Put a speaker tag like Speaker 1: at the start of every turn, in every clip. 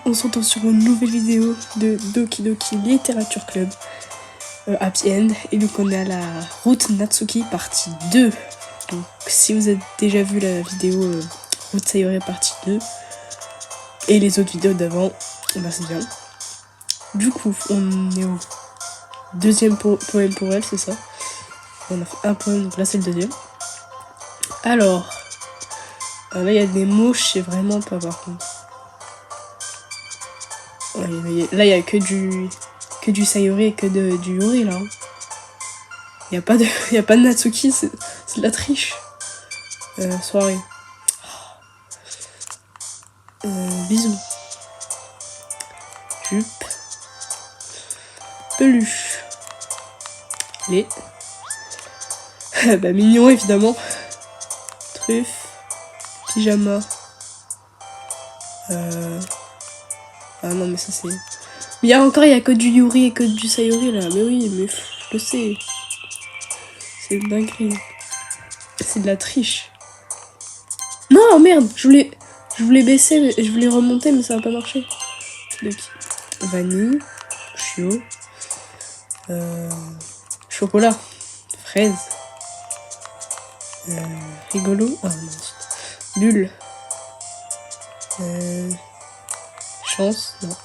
Speaker 1: on se retrouve sur une nouvelle vidéo de Doki Doki Literature Club Happy End. Et donc on est à la route Natsuki partie 2. Donc si vous avez déjà vu la vidéo route Sayori partie 2 et les autres vidéos d'avant, bah c'est bien. Du coup on est au deuxième poème pour elle, c'est ça. On a fait un poème, donc là c'est le deuxième. Alors là il y a des mots, je sais vraiment pas par contre. Ouais, là il y a que du Sayori et que du Yuri là. Il y a pas de Natsuki, c'est de la triche. Soirée. Bisous. Jupe. Peluche. Les. Bah mignon évidemment. Truffe. Pyjama. Ah non mais ça c'est... Il y a que du Yuri et que du Sayori là. Mais oui, mais je le sais. C'est une dinguerie. C'est de la triche. Non merde, je voulais baisser, mais je voulais remonter mais ça va pas marcher. Donc, vanille, chio, chocolat, fraise, rigolo, ah non, bulle, chance, non.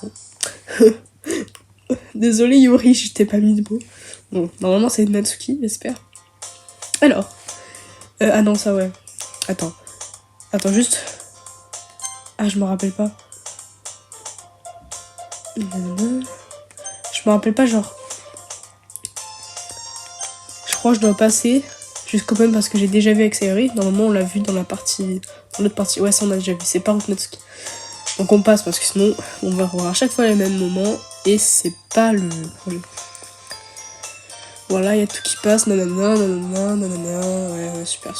Speaker 1: Désolé Yuri, je t'ai pas mis de mots. Bon, normalement c'est Natsuki, j'espère. Alors, ah non ça ouais. Attends juste. Ah je me rappelle pas. Je me rappelle pas genre. Je crois que je dois passer jusqu'au même parce que j'ai déjà vu avec Sayori. Normalement on l'a vu dans l'autre partie. Ouais ça on a déjà vu, c'est pas Route Natsuki. Donc on passe parce que sinon on va revoir à chaque fois les mêmes moments et c'est pas le projet. Voilà, il y a tout qui passe, nanana, ouais, super.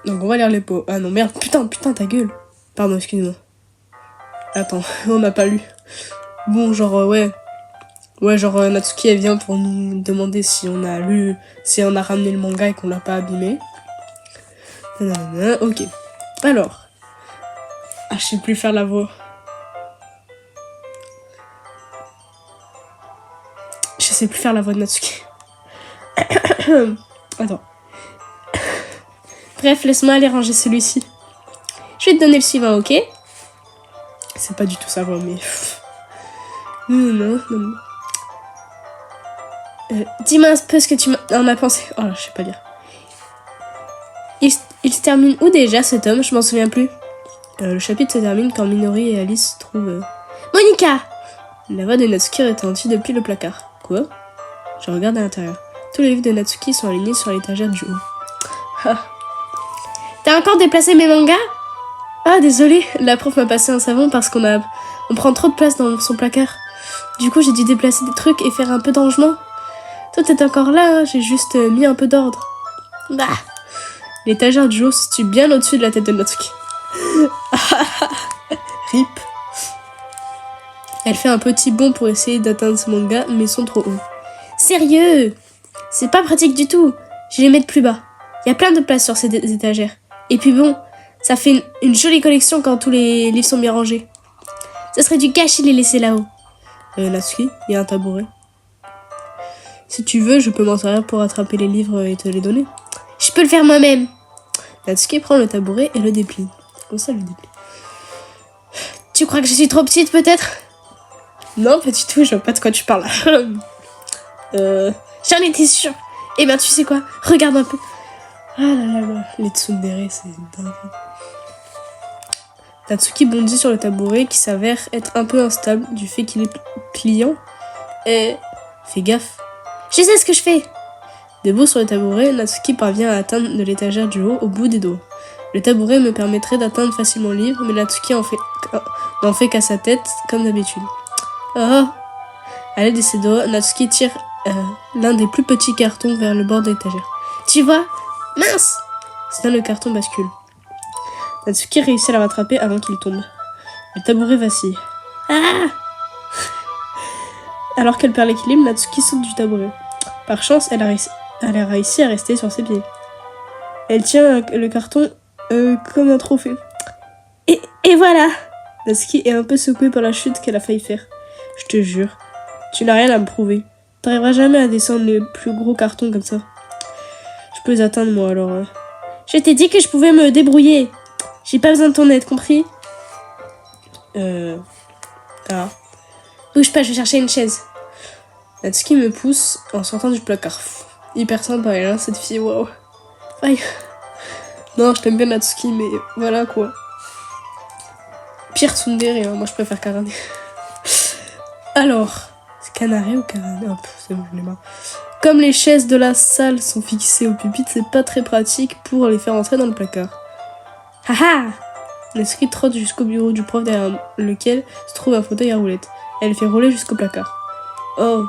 Speaker 1: Donc on va lire les pots. Ah non, merde, putain, ta gueule. Pardon, excuse-moi. Attends, on n'a pas lu. Bon, genre, ouais, genre Natsuki, elle vient pour nous demander si on a lu, si on a ramené le manga et qu'on l'a pas abîmé. Nanana, ok. Alors. Ah, je sais plus faire la voix. Je sais plus faire la voix de Natsuki. Attends. Bref, laisse-moi aller ranger celui-ci. Je vais te donner le suivant, ok? C'est pas du tout ça, mais... Non. Dis-moi un peu ce que tu en as pensé. Oh là, je sais pas lire. Il se termine où déjà, ce tome? Je m'en souviens plus. Le chapitre se termine quand Minori et Alice trouvent... Monica! La voix de Natsuki retentit depuis le placard. Quoi? Je regarde à l'intérieur. Tous les livres de Natsuki sont alignés sur l'étagère du haut. Ah. T'as encore déplacé mes mangas? Ah, désolé, la prof m'a passé un savon parce on prend trop de place dans son placard. Du coup, j'ai dû déplacer des trucs et faire un peu de rangement. Toi, t'es encore là, j'ai juste mis un peu d'ordre. Bah. L'étagère du haut se situe bien au-dessus de la tête de Natsuki. Rip. Elle fait un petit bond pour essayer d'atteindre ce manga, mais ils sont trop hauts. Sérieux? C'est pas pratique du tout. Je vais les mettre plus bas. Il y a plein de place sur ces étagères. Et puis bon, ça fait une jolie collection quand tous les livres sont bien rangés. Ce serait du gâchis de les laisser là-haut. Natsuki, il y a un tabouret. Si tu veux, je peux m'en servir pour attraper les livres et te les donner. Je peux le faire moi-même. Natsuki prend le tabouret et le déplie. Comme ça, le déplie. Tu crois que je suis trop petite, peut-être? Non, pas du tout, je vois pas de quoi tu parles. J'en étais sûre. Eh ben, tu sais quoi? Regarde un peu. Ah là. Les tsundere, c'est dingue. Natsuki bondit sur le tabouret qui s'avère être un peu instable du fait qu'il est pliant. Et... Fais gaffe. Je sais ce que je fais. Debout sur le tabouret, Natsuki parvient à atteindre de l'étagère du haut au bout des doigts. Le tabouret me permettrait d'atteindre facilement le livre, mais Natsuki n'en fait qu'à sa tête, comme d'habitude. Oh. À l'aide de ses doigts, Natsuki tire l'un des plus petits cartons vers le bord de l'étagère. Tu vois? Mince! C'est là le carton bascule. Natsuki réussit à la rattraper avant qu'il tombe. Le tabouret vacille. Ah! Alors qu'elle perd l'équilibre, Natsuki saute du tabouret. Par chance, elle a réussi à rester sur ses pieds. Elle tient le carton comme un trophée. Et voilà! Natsuki est un peu secouée par la chute qu'elle a failli faire. Je te jure, tu n'as rien à me prouver. T'arriveras jamais à descendre les plus gros cartons comme ça. Je peux les atteindre moi alors. Je t'ai dit que je pouvais me débrouiller. J'ai pas besoin de ton aide, compris? Ah. Bouge pas, je vais chercher une chaise. Natsuki me pousse en sortant du placard. Hyper sympa elle, hein, cette fille, waouh. Aïe. Non, je t'aime bien Natsuki, mais voilà quoi. Pire tsundere, hein, moi je préfère Karane. Alors, c'est Kanare ou Karane? Oh, c'est bon, je l'ai marre. Comme les chaises de la salle sont fixées au pupitre, c'est pas très pratique pour les faire entrer dans le placard. Haha! Natsuki trotte jusqu'au bureau du prof derrière lequel se trouve un fauteuil à roulettes. Elle fait rouler jusqu'au placard. Oh,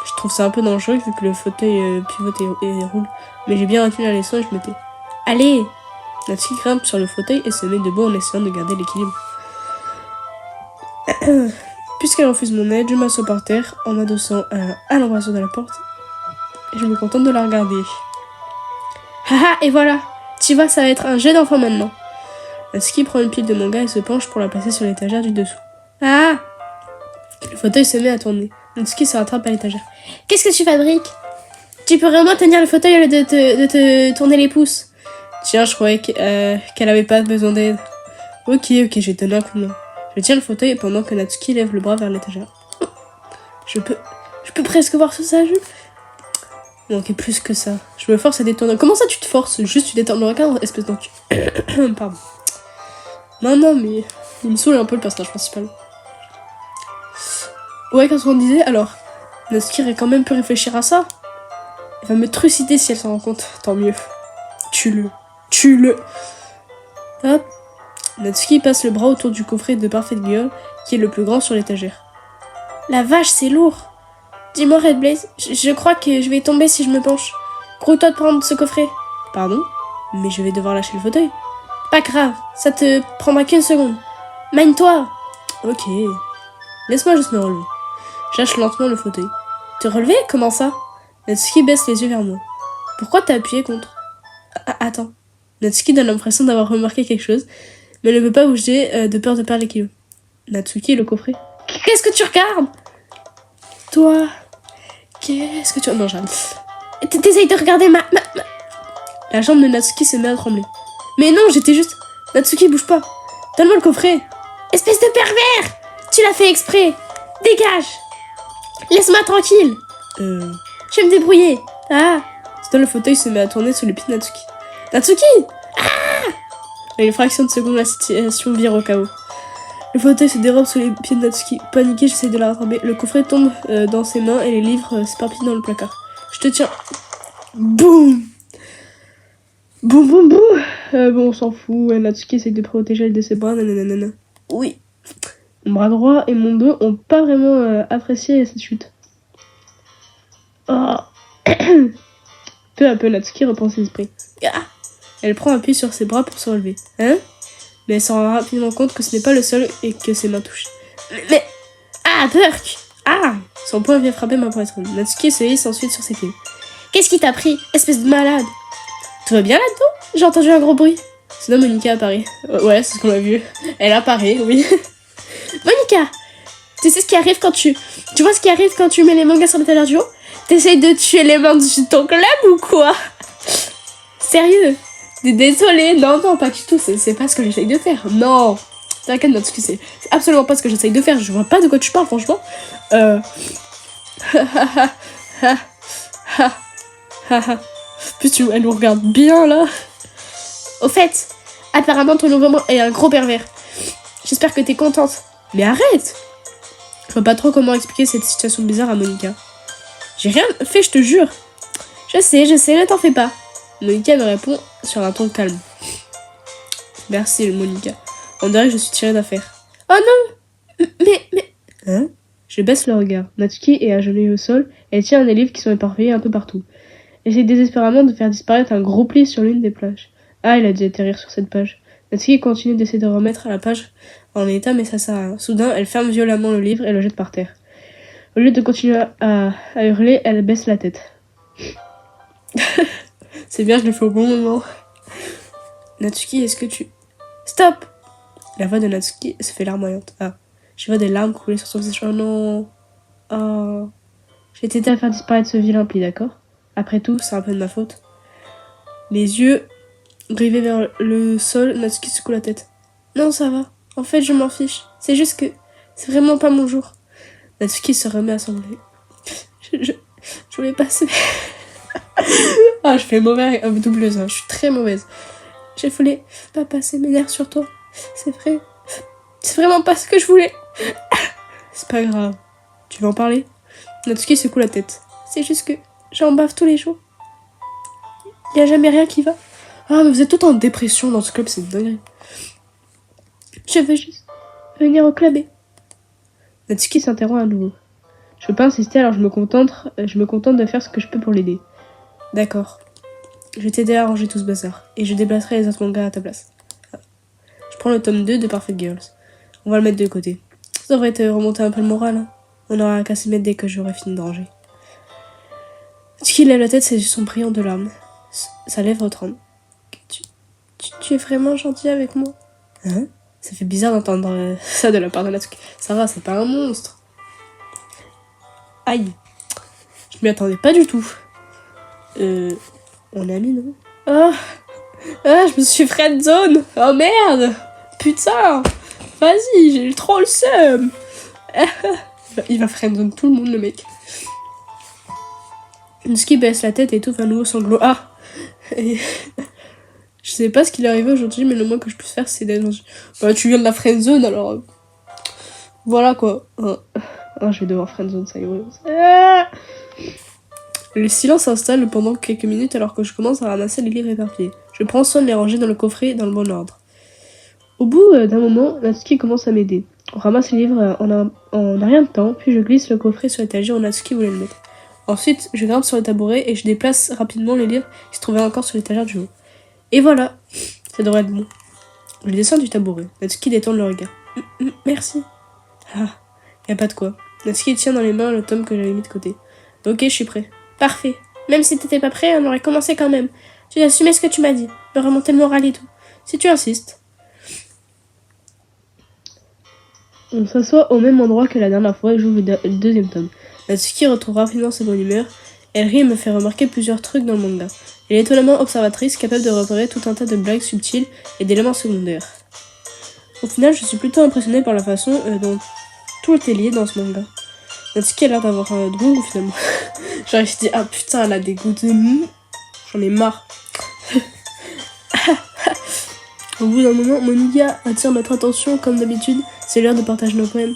Speaker 1: je trouve ça un peu dangereux vu que le fauteuil pivote et roule. Mais j'ai bien retenu la leçon et je me tais. Allez! Natsuki grimpe sur le fauteuil et se met debout en essayant de garder l'équilibre. Puisqu'elle refuse mon aide, je m'assois par terre en m'adossant à l'embrasure de la porte et je me contente de la regarder. Haha, et voilà! Tu vois, ça va être un jeu d'enfant maintenant. Natsuki prend une pile de manga et se penche pour la placer sur l'étagère du dessous. Ah! Le fauteuil se met à tourner. Natsuki se rattrape à l'étagère. Qu'est-ce que tu fabriques? Tu peux vraiment tenir le fauteuil au lieu de te tourner les pouces. Tiens, je croyais qu'elle avait pas besoin d'aide. Ok, je vais te donner un coup de main. Je tiens le fauteuil pendant que Natsuki lève le bras vers l'étagère. Je peux presque voir sous sa joue. Il manquait plus que ça. Je me force à détourner. Comment ça tu te forces? Juste tu détournes le regard, espèce d'enculé. Pardon. Non, mais il me saoule un peu le personnage principal. Ouais, qu'est-ce qu'on disait? Alors, Natsuki aurait quand même pu réfléchir à ça. Elle va me trucider si elle s'en rend compte. Tant mieux. Tue-le. Hop. Natsuki passe le bras autour du coffret de Perfect Girl, qui est le plus grand sur l'étagère. La vache, c'est lourd. Dis-moi, Red Blaze, je crois que je vais tomber si je me penche. Grouille-toi de prendre ce coffret. Pardon? Mais je vais devoir lâcher le fauteuil. Pas grave, ça te prendra qu'une seconde. Mine-toi. Ok. Laisse-moi juste me relever. Je lâche lentement le fauteuil. Te relever? Comment ça? Natsuki baisse les yeux vers moi. Pourquoi t'as appuyé contre? Attends. Natsuki donne l'impression d'avoir remarqué quelque chose, mais elle ne peut pas bouger de peur de perdre les kilos. Natsuki, le coffret. Qu'est-ce que tu regardes? Toi. Qu'est-ce que tu... Non, j'arrête. T'essayes de regarder ma... La jambe de Natsuki se met à trembler. Mais non, j'étais juste... Natsuki, bouge pas. Donne-moi le coffret. Espèce de pervers! Tu l'as fait exprès. Dégage. Laisse-moi tranquille. Je vais me débrouiller. Ah. Soudain, le fauteuil se met à tourner sous les pieds de Natsuki. Natsuki! Ah! À une fraction de seconde, la situation vire au chaos. Le fauteuil se dérobe sous les pieds de Natsuki. Paniquée, j'essaie de la rattraper. Le coffret tombe dans ses mains et les livres s'éparpillent dans le placard. Je te tiens. Boum! Boum, boum, boum! Bon, on s'en fout. Natsuki essaie de protéger elle de ses bras. Nanana. Oui. Mon bras droit et mon dos ont pas vraiment apprécié cette chute. Oh. Peu à peu, Natsuki reprend ses esprits. Ah. Elle prend appui sur ses bras pour se relever. Hein? Mais elle s'en rend rapidement compte que ce n'est pas le seul et que ses mains touchent. Mais... Ah, Burk! Ah! Son poing vient frapper ma poitrine. Natsuki se hisse ensuite sur ses pieds. Qu'est-ce qui t'a pris? Espèce de malade! Tout va bien là-dedans? J'ai entendu un gros bruit. Sinon, Monica apparaît. Ouais, c'est ce qu'on a vu. Elle apparaît, oui. Monica! Tu sais ce qui arrive quand tu... Tu vois ce qui arrive quand tu mets les mangas sur l'étagère du haut? T'essayes de tuer les membres de ton club ou quoi? Sérieux? Désolée, non, pas du tout, c'est pas ce que j'essaye de faire. Non, t'inquiète, Natsuki, c'est absolument pas ce que j'essaye de faire. Je vois pas de quoi tu parles, franchement. Putain, elle nous regarde bien, là. Au fait, apparemment, ton nouveau est un gros pervers. J'espère que t'es contente. Mais arrête! Je vois pas trop comment expliquer cette situation bizarre à Monica. J'ai rien fait, je te jure. Je sais, ne t'en fais pas. Monica me répond sur un ton calme. Merci, Monica. On dirait que je suis tirée d'affaire. Oh non! Mais... Hein? Je baisse le regard. Natsuki est agenouillée au sol. Elle tient des livres qui sont éparpillés un peu partout. Essaye désespérément de faire disparaître un gros pli sur l'une des pages. Ah, il a dû atterrir sur cette page. Natsuki continue d'essayer de remettre la page en état, mais ça sert à rien. Soudain, elle ferme violemment le livre et le jette par terre. Au lieu de continuer à hurler, elle baisse la tête. C'est bien, je le fais au bon moment. Natsuki, est-ce que tu... Stop! La voix de Natsuki se fait larmoyante. Ah, je vois des larmes couler sur son visage. Oh non. Oh. J'ai t'aidé à faire disparaître ce vilain pli, d'accord? Après tout, c'est un peu de ma faute. Les yeux rivés vers le sol, Natsuki secoue la tête. Non, ça va. En fait, je m'en fiche. C'est juste que c'est vraiment pas mon jour. Natsuki se remet à sangler. Je voulais passer. Ah, je fais mauvaise doubleuse, hein. Je suis très mauvaise. Je voulais pas passer mes nerfs sur toi. C'est vrai. C'est vraiment pas ce que je voulais. C'est pas grave. Tu veux en parler? Natsuki secoue la tête. C'est juste que j'en bave tous les jours. Y a jamais rien qui va. Ah, mais vous êtes tout en dépression dans ce club, c'est une dinguerie. Je veux juste venir au club et... Natsuki s'interrompt à nouveau. Je peux pas insister, alors je me contente de faire ce que je peux pour l'aider. D'accord. Je vais t'aider à ranger tout ce bazar. Et je déplacerai les autres mangas à ta place. Je prends le tome 2 de Perfect Girls. On va le mettre de côté. Ça devrait te remonter un peu le moral, hein. On aura qu'à s'y mettre dès que j'aurai fini de ranger. Natsuki lève la tête, ses yeux sont brillants de larmes. Sa lèvre tremble. Tu es vraiment gentil avec moi. Hein? Ça fait bizarre d'entendre ça de la part de Natsuki. Ça va, c'est pas un monstre. Aïe. Je m'y attendais pas du tout. On est amis, non? Ah, je me suis friendzone. Oh merde. Putain. Vas-y, j'ai eu trop le seum. Il va friendzone tout le monde, le mec. Natsuki baisse la tête et étouffe un nouveau sanglot. Ah. Et... Je sais pas ce qui lui est arrivé aujourd'hui, mais le moins que je puisse faire, c'est d'être... Bah, tu viens de la friendzone, alors... Voilà, quoi. Je vais devoir friendzone, ça y est. Le silence s'installe pendant quelques minutes alors que je commence à ramasser les livres éparpillés. Je prends soin de les ranger dans le coffret dans le bon ordre. Au bout d'un moment, Natsuki commence à m'aider. On ramasse les livres en rien de temps, puis je glisse le coffret sur l'étagère où Natsuki voulait le mettre. Ensuite, je grimpe sur le tabouret et je déplace rapidement les livres qui se trouvaient encore sur l'étagère du haut. Et voilà, ça devrait être bon. Je descends du tabouret. Natsuki détend le regard. Merci. Ah, y a pas de quoi. Natsuki tient dans les mains le tome que j'avais mis de côté. Ok, je suis prêt. Parfait. Même si t'étais pas prêt, on aurait commencé quand même. Tu as assumé ce que tu m'as dit, me remonter le moral et tout. Si tu insistes. On s'assoit au même endroit que la dernière fois et j'ouvre le deuxième tome. Natsuki retrouve rapidement sa bonne humeur. Elle rit et me fait remarquer plusieurs trucs dans le manga. Elle est étonnamment observatrice, capable de repérer tout un tas de blagues subtiles et d'éléments secondaires. Au final, je suis plutôt impressionnée par la façon dont tout est lié dans ce manga. Natsuki a l'air d'avoir de bon goût finalement. Genre, je dis, ah putain, elle a des goûts de mou. J'en ai marre. Au bout d'un moment, Monica attire notre attention comme d'habitude. C'est l'heure de partager nos poèmes.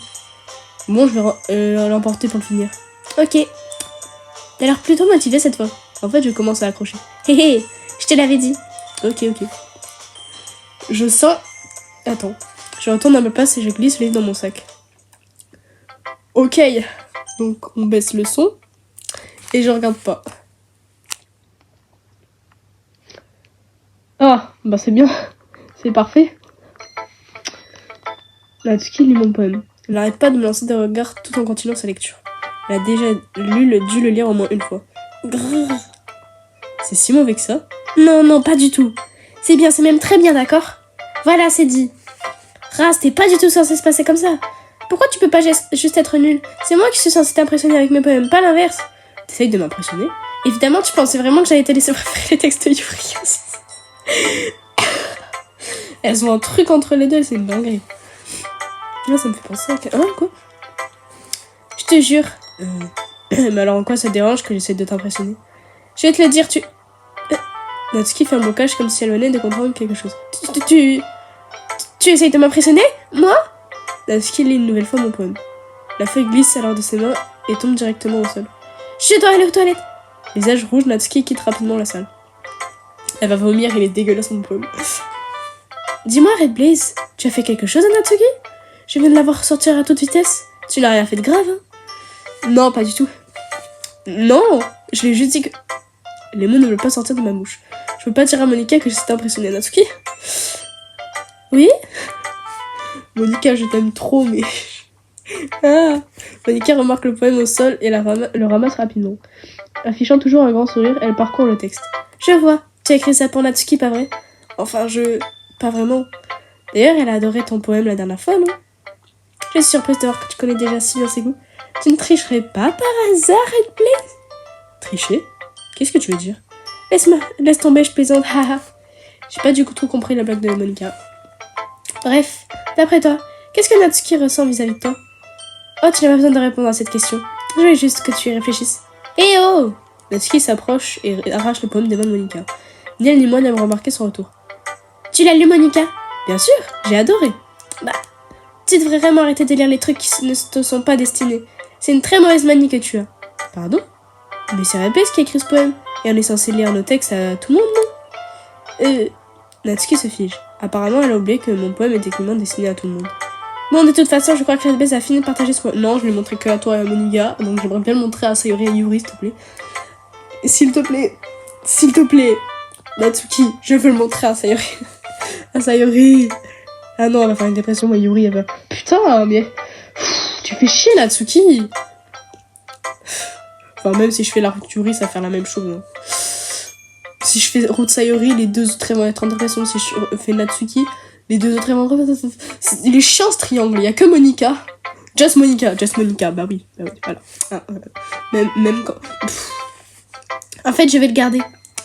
Speaker 1: Bon, je vais l'emporter pour le finir. Ok. T'as l'air plutôt motivée cette fois. En fait, je commence à accrocher. Hé hé, je te l'avais dit. Ok. Je sens... Attends. Je retourne à ma place et je glisse le livre dans mon sac. Ok. Donc, on baisse le son. Et je regarde pas. Ah, bah c'est bien. C'est parfait. Natsuki lit mon poème. Elle n'arrête pas de me lancer des regards tout en continuant sa lecture. Elle a déjà dû le lire au moins une fois. Grrr. C'est si mauvais que ça? Non, pas du tout. C'est bien, c'est même très bien, d'accord? Voilà, c'est dit. Ras, t'es pas du tout censé se passer comme ça. Pourquoi tu peux pas juste être nul? C'est moi qui suis censée t'impressionner avec mes poèmes, pas l'inverse. T'essayes de m'impressionner? Évidemment, tu pensais vraiment que j'allais te laisser préférer les textes Yuri. Elles ont un truc entre les deux, c'est une dinguerie. Là, ça me fait penser à... Hein, quoi? Je te jure. Mais alors en quoi ça te dérange que j'essaie de t'impressionner? Je vais te le dire, tu... Natsuki fait un blocage comme si elle venait de comprendre quelque chose. Tu essayes de m'impressionner? Moi? Natsuki lit une nouvelle fois mon poème. La feuille glisse alors de ses mains et tombe directement au sol. Je dois aller aux toilettes. Visage rouge, Natsuki quitte rapidement la salle. Elle va vomir, il est dégueulasse mon poème. Dis-moi, Red Blaze, tu as fait quelque chose à Natsuki? Je viens de la voir sortir à toute vitesse. Tu n'as rien fait de grave, hein? Non, pas du tout. Non, je lui ai juste dit que... Les mots ne veulent pas sortir de ma bouche. Je peux pas dire à Monica que j'étais impressionnée à Natsuki. Oui? Monica, je t'aime trop, mais... Ah. Monica remarque le poème au sol et le ramasse rapidement. Affichant toujours un grand sourire, elle parcourt le texte. Je vois, tu as écrit ça pour Natsuki, pas vrai? Enfin, pas vraiment. D'ailleurs, elle a adoré ton poème la dernière fois, non? Je suis surprise de voir que tu connais déjà si bien ses goûts. Tu ne tricherais pas par hasard, Red Blaze? Tricher? Qu'est-ce que tu veux dire? Laisse tomber, je plaisante, haha. J'ai pas du coup tout compris la blague de Monica. Bref, d'après toi, qu'est-ce que Natsuki ressent vis-à-vis de toi? Oh, tu n'as pas besoin de répondre à cette question. Je voulais juste que tu y réfléchisses. Eh oh! Natsuki s'approche et arrache le poème des mains de Monica. Ni elle ni moi n'avons remarqué son retour. Tu l'as lu, Monica? Bien sûr, j'ai adoré. Bah, tu devrais vraiment arrêter de lire les trucs qui ne te sont pas destinés. C'est une très mauvaise manie que tu as. Pardon? Mais c'est Red Blaze qui a écrit ce poème. Et on est censé lire nos textes à tout le monde, non? Natsuki se fige. Apparemment, elle a oublié que mon poème est techniquement destiné à tout le monde. Bon, de toute façon, je crois que Red Blaze a fini de partager ce poème. Non, je l'ai montré que à toi et à Monica. Donc j'aimerais bien le montrer à Sayori et Yuri, s'il te plaît. Et s'il te plaît, Natsuki, je veux le montrer à Sayori. À Sayori. Ah non, elle va faire une dépression, moi, Yuri, elle va... Putain, mais... tu fais chier, Natsuki. Enfin, même si je fais la route Yuri, ça va faire la même chose. Hein. Si je fais route Sayori, les deux autres vont être en dépression. Si je fais Natsuki, les deux autres vont... Il est chiant, ce triangle. Il y a que Monica. Just Monica. Bah oui, voilà. Ah, même quand... En fait, je vais le garder.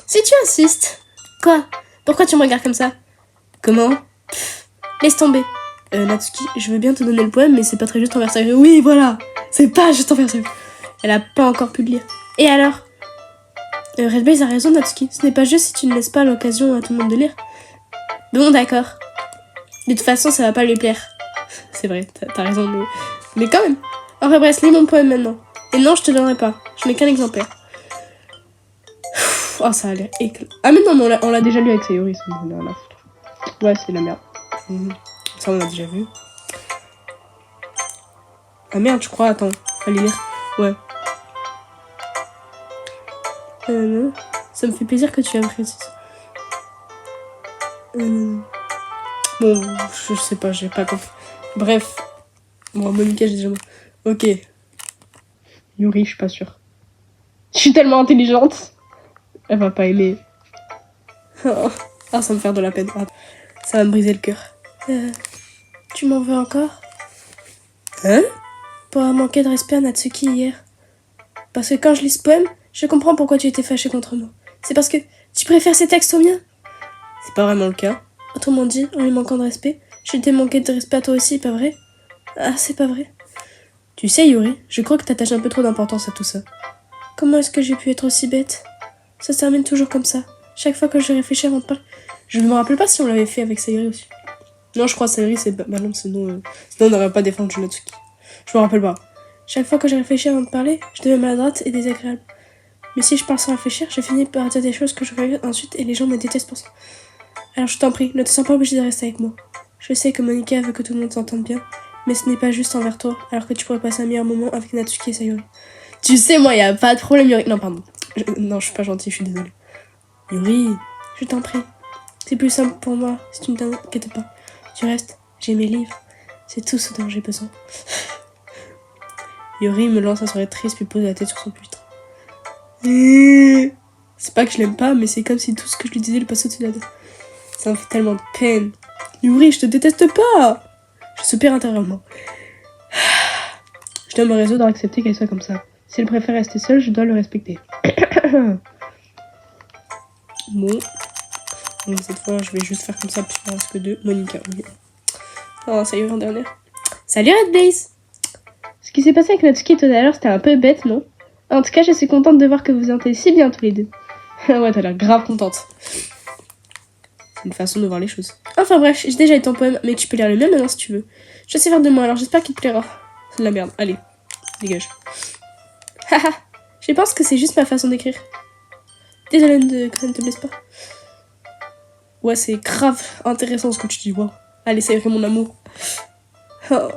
Speaker 1: Si tu insistes. Quoi? Pourquoi tu me regardes comme ça? Comment? Laisse tomber. Natsuki, je veux bien te donner le poème, mais c'est pas très juste envers Sayori. Oui, voilà. C'est pas juste envers Sayori. Elle a pas encore pu le lire. Et alors? Red Blaze a raison, Natsuki. Ce n'est pas juste si tu ne laisses pas l'occasion à tout le monde de lire. Bon, d'accord. De toute façon, ça va pas lui plaire. C'est vrai, t'as raison, mais quand même. Enfin bref, lis mon poème maintenant. Et non, je te donnerai pas. Je n'ai qu'un exemplaire. Oh, ça a l'air éclat. Ah, mais non, mais on l'a déjà lu avec Sayori, ça me donne rien à foutre. Ouais, c'est la merde. Ça, on l'a déjà vu. Ah merde, je crois, attends. Fallait lire. Ouais. Ça me fait plaisir que tu apprécies. Bon, je sais pas, j'ai pas compris. Bref. Bon, Monica, j'ai déjà... Ok. Yuri, je suis pas sûre. Je suis tellement intelligente. Elle va pas aimer. Oh, ça va me faire de la peine. Ça va me briser le cœur. Tu m'en veux encore? Hein? Pour avoir manqué de respect à Natsuki hier. Parce que quand je lis ce poème, je comprends pourquoi tu étais fâché contre moi. C'est parce que tu préfères ces textes aux miens? C'est pas vraiment le cas. Autrement dit, en lui manquant de respect, je t'ai manqué de respect à toi aussi, pas vrai? Ah, c'est pas vrai. Tu sais, Yuri, je crois que t'attaches un peu trop d'importance à tout ça. Comment est-ce que j'ai pu être aussi bête? Ça se termine toujours comme ça. Chaque fois que je réfléchis avant de parler... Je me rappelle pas si on l'avait fait avec Sayori aussi. Non, je crois que Sayori, c'est... Bah non, sinon on n'aurait pas défendu Natsuki. Je me rappelle pas. Chaque fois que je réfléchis avant de parler, je deviens maladroite et désagréable. Mais si je parle sans réfléchir, je finis par dire des choses que je regrette ensuite et les gens me détestent pour ça. Alors je t'en prie, ne te sens pas obligé de rester avec moi. Je sais que Monica veut que tout le monde s'entende bien, mais ce n'est pas juste envers toi, alors que tu pourrais passer un meilleur moment avec Natsuki et Sayori. Tu sais, moi, y a pas de problème, Yuri. Non, pardon. Non, je suis pas gentille, je suis désolée. Yuri, je t'en prie. C'est plus simple pour moi, si tu ne t'inquiètes pas. Du reste, j'ai mes livres. C'est tout ce dont j'ai besoin. Yuri me lance un sourire triste puis pose la tête sur son pupitre. C'est pas que je l'aime pas, mais c'est comme si tout ce que je lui disais lui passait au-dessus de la tête. Ça me fait tellement de peine. Yuri, je te déteste pas. Je soupire intérieurement. Je dois me résoudre à accepter qu'elle soit comme ça. Si elle préfère rester seule, je dois le respecter. Bon. Donc cette fois, je vais juste faire comme ça, puis il ne reste que deux. Monica, oui. Oh, ça y est, en dernière. Salut Red Blaze. Ce qui s'est passé avec Natsuki tout à l'heure, c'était un peu bête, non? En tout cas, je suis contente de voir que vous entendez si bien tous les deux. Ouais, t'as l'air grave contente. C'est une façon de voir les choses. Enfin bref, j'ai déjà lu ton poème, mais tu peux lire le mien maintenant si tu veux. Je sais faire de moi, alors j'espère qu'il te plaira. C'est de la merde, allez, dégage. Haha, je pense que c'est juste ma façon d'écrire. Désolée que ça ne te blesse pas. Ouais, c'est grave intéressant ce que tu dis, wow. Allez, ça irait mon amour. Oh.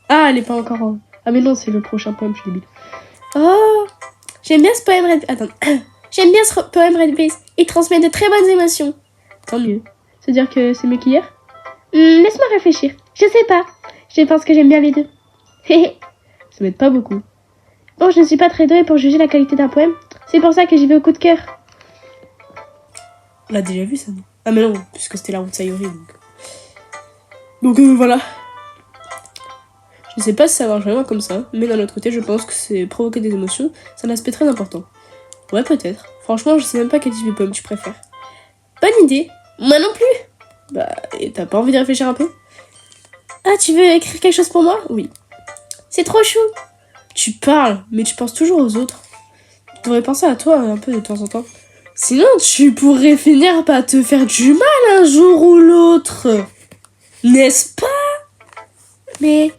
Speaker 1: Ah, elle est pas encore en... Ah mais non, c'est le prochain poème, je suis débile. Oh, j'aime bien ce poème Red... Attends. J'aime bien ce poème Red Blaze. Il transmet de très bonnes émotions. Tant mieux. C'est-à-dire que c'est mieux qu'hier? Laisse-moi réfléchir. Je sais pas. Je pense que j'aime bien les deux. Ça m'aide pas beaucoup. Bon, je ne suis pas très douée pour juger la qualité d'un poème. C'est pour ça que j'y vais au coup de cœur. On l'a déjà vu ça, non? Ah mais non, puisque c'était la route Sayori, donc... Donc voilà. Je sais pas si ça marche vraiment comme ça, mais d'un autre côté, je pense que c'est provoquer des émotions, c'est un aspect très important. Ouais, peut-être. Franchement, je sais même pas quel type de pomme tu préfères. Bonne idée. Moi non plus. Bah, et t'as pas envie de réfléchir un peu? Ah, tu veux écrire quelque chose pour moi? Oui. C'est trop chou. Tu parles, mais tu penses toujours aux autres. Tu devrais penser à toi un peu de temps en temps. Sinon, tu pourrais finir par te faire du mal un jour ou l'autre. N'est-ce pas? Mais...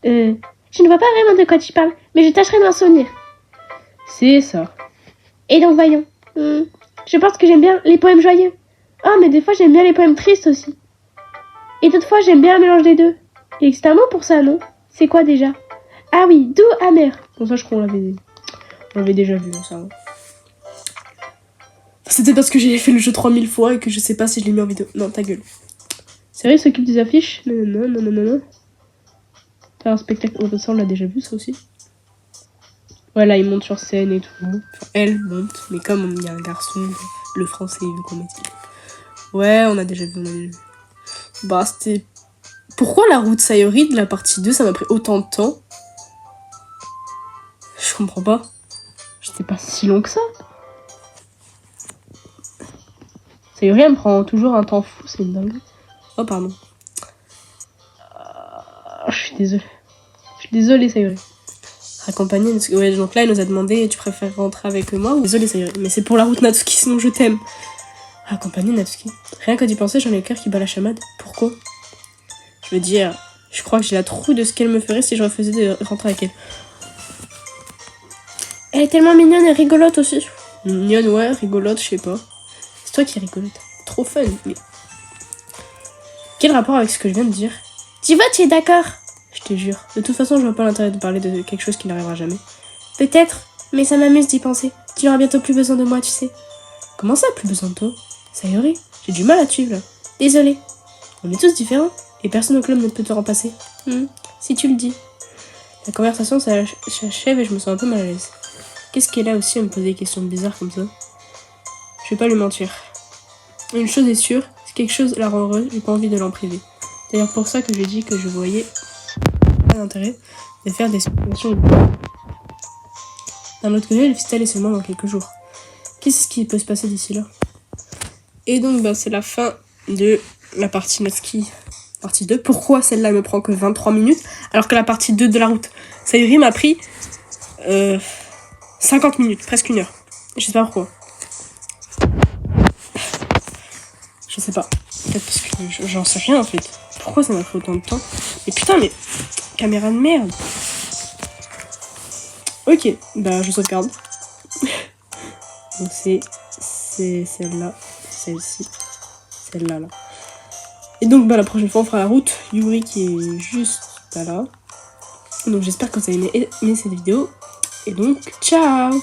Speaker 1: je ne vois pas vraiment de quoi tu parles, mais je tâcherai de m'en souvenir. C'est ça. Et donc, voyons. Je pense que j'aime bien les poèmes joyeux. Ah, mais des fois, j'aime bien les poèmes tristes aussi. Et d'autres fois, j'aime bien un mélange des deux. Et c'est un mot pour ça, non? C'est quoi déjà? Ah oui, doux, amer. Bon, ça, je crois qu'on l'avait déjà vu, ça. C'était parce que j'ai fait le jeu 3000 fois et que je sais pas si je l'ai mis en vidéo. Non, ta gueule. C'est vrai, il s'occupe des affiches? Non. Faire un spectacle. Oh, ça, on l'a déjà vu, ça aussi. Ouais, là, il monte sur scène et tout. Enfin, elle monte, mais comme il y a un garçon, le français, il veut qu'on mette. Ouais, on a déjà vu. Bah, c'était... Pourquoi la route Sayori de la partie 2, ça m'a pris autant de temps? Je comprends pas. J'étais pas si long que ça. Sayori, elle me prend toujours un temps fou, c'est une dingue. Oh, pardon. Je suis désolée, Sayori. Accompagner, ouais, donc là, il nous a demandé, tu préfères rentrer avec moi ou... Désolée, Sayori, mais c'est pour la route Natsuki, sinon je t'aime. Accompagner Natsuki. Rien qu'à d'y penser, j'en ai le cœur qui bat la chamade. Pourquoi? Je veux dire, je crois que j'ai la trouille de ce qu'elle me ferait si je refusais de rentrer avec elle. Elle est tellement mignonne et rigolote aussi. Mignonne, ouais, rigolote, je sais pas. C'est toi qui rigolote. Trop fun, mais... Quel rapport avec ce que je viens de dire? Tu vois, tu es d'accord? Je te jure. De toute façon, je vois pas l'intérêt de parler de quelque chose qui n'arrivera jamais. Peut-être, mais ça m'amuse d'y penser. Tu n'auras bientôt plus besoin de moi, tu sais. Comment ça, plus besoin de toi? Sayori, j'ai du mal à te suivre, là. Désolée. On est tous différents, et personne au club ne peut te remplacer. Si tu le dis. La conversation s'achève et je me sens un peu mal à l'aise. Qu'est-ce qu'elle a aussi à me poser des questions bizarres comme ça? Je vais pas lui mentir. Une chose est sûre, si quelque chose la rend heureuse, j'ai pas envie de l'en priver. C'est d'ailleurs pour ça que j'ai dit que je voyais pas l'intérêt de faire des spéculations. D'un autre côté, le fistal est seulement dans quelques jours. Qu'est-ce qui peut se passer d'ici là? Et donc, bah, c'est la fin de la partie Natsuki, partie 2. Pourquoi celle-là me prend que 23 minutes, alors que la partie 2 de la route Sayori m'a pris 50 minutes, presque 1 heure. Je sais pas pourquoi. Je sais pas. Peut-être parce que j'en sais rien en fait. Pourquoi ça m'a pris autant de temps? Et putain, mais... Caméra de merde. Ok, bah je sauvegarde. Donc c'est celle-là, celle-ci, celle-là, là. Et donc bah la prochaine fois on fera la route Yuri qui est juste là. Donc j'espère que vous avez aimé cette vidéo. Et donc, ciao!